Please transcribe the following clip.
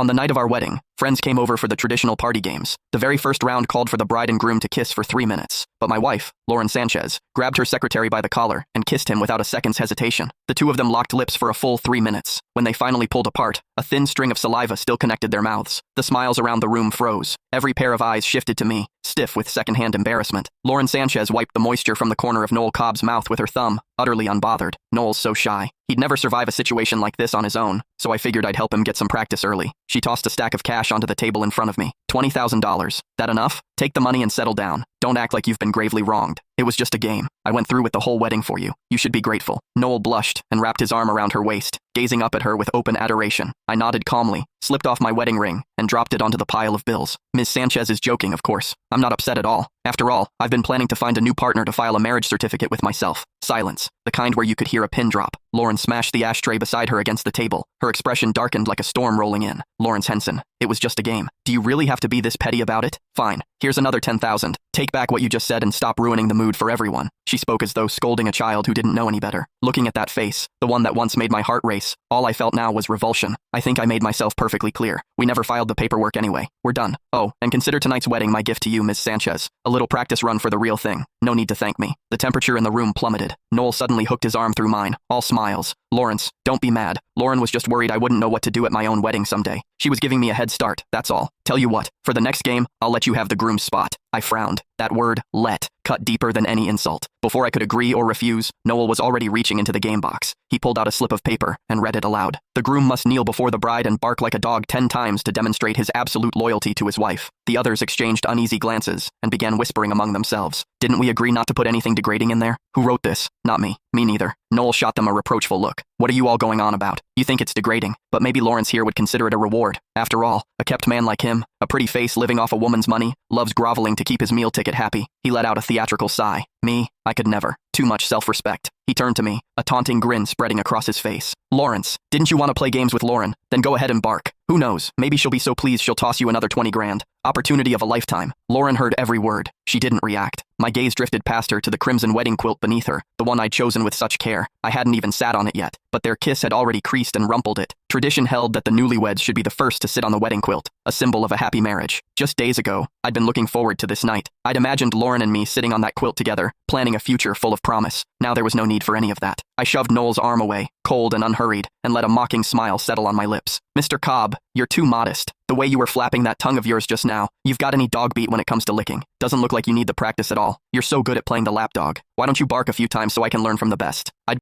On the night of our wedding, friends came over for the traditional party games. The very first round called for the bride and groom to kiss for 3 minutes. But my wife, Lauren Sanchez, grabbed her secretary by the collar and kissed him without a second's hesitation. The two of them locked lips for a full 3 minutes. When they finally pulled apart, a thin string of saliva still connected their mouths. The smiles around the room froze. Every pair of eyes shifted to me, stiff with secondhand embarrassment. Lauren Sanchez wiped the moisture from the corner of Noel Cobb's mouth with her thumb, utterly unbothered. Noel's so shy. He'd never survive a situation like this on his own, so I figured I'd help him get some practice early. She tossed a stack of cash onto the table in front of me. $20,000. That enough? Take the money and settle down. Don't act like you've been gravely wronged. It was just a game. I went through with the whole wedding for you. You should be grateful. Noel blushed and wrapped his arm around her waist, gazing up at her with open adoration. I nodded calmly, slipped off my wedding ring, and dropped it onto the pile of bills. Ms. Sanchez is joking, of course. I'm not upset at all. After all, I've been planning to find a new partner to file a marriage certificate with myself. Silence. The kind where you could hear a pin drop. Lauren smashed the ashtray beside her against the table. Her expression darkened like a storm rolling in. Lawrence Henson. It was just a game. Do you really have to be this petty about it? Fine. Here's another 10,000. Take back what you just said and stop ruining the mood for everyone. She spoke as though scolding a child who didn't know any better. Looking at that face, the one that once made my heart race, all I felt now was revulsion. I think I made myself perfectly clear. We never filed the paperwork anyway. We're done. Oh, and consider tonight's wedding my gift to you, Ms. Sanchez. A little practice run for the real thing. No need to thank me. The temperature in the room plummeted. Noel suddenly hooked his arm through mine, all smiles. Lawrence, don't be mad. Lauren was just worried I wouldn't know what to do at my own wedding someday. She was giving me a head start, that's all. Tell you what, for the next game, I'll let you have the groom's spot. I frowned. That word, let, cut deeper than any insult. Before I could agree or refuse, Noel was already reaching into the game box. He pulled out a slip of paper and read it aloud. The groom must kneel before the bride and bark like a dog 10 times to demonstrate his absolute loyalty to his wife. The others exchanged uneasy glances and began whispering among themselves. Didn't we agree not to put anything degrading in there? Who wrote this? Not me. Me neither. Noel shot them a reproachful look. What are you all going on about? You think it's degrading, but maybe Lawrence here would consider it a reward. After all, a kept man like him, a pretty face living off a woman's money, loves groveling to keep his meal ticket happy. He let out a theatrical sigh. Me, I could never. Too much self-respect. He turned to me, a taunting grin spreading across his face. Lawrence, didn't you want to play games with Lauren? Then go ahead and bark. Who knows, maybe she'll be so pleased she'll toss you another 20 grand. Opportunity of a lifetime. Lauren heard every word. She didn't react. My gaze drifted past her to the crimson wedding quilt beneath her, the one I'd chosen with such care. I hadn't even sat on it yet, but their kiss had already creased and rumpled it. Tradition held that the newlyweds should be the first to sit on the wedding quilt, a symbol of a happy marriage. Just days ago, I'd been looking forward to this night. I'd imagined Lauren and me sitting on that quilt together, planning a future full of promise. Now there was no need for any of that. I shoved Noel's arm away, cold and unhurried, and let a mocking smile settle on my lips. Mr. Cobb, you're too modest. The way you were flapping that tongue of yours just now, you've got any dog beat when it comes to licking. Doesn't look like you need the practice at all. You're so good at playing the lapdog. Why don't you bark a few times so I can learn from the best? I'd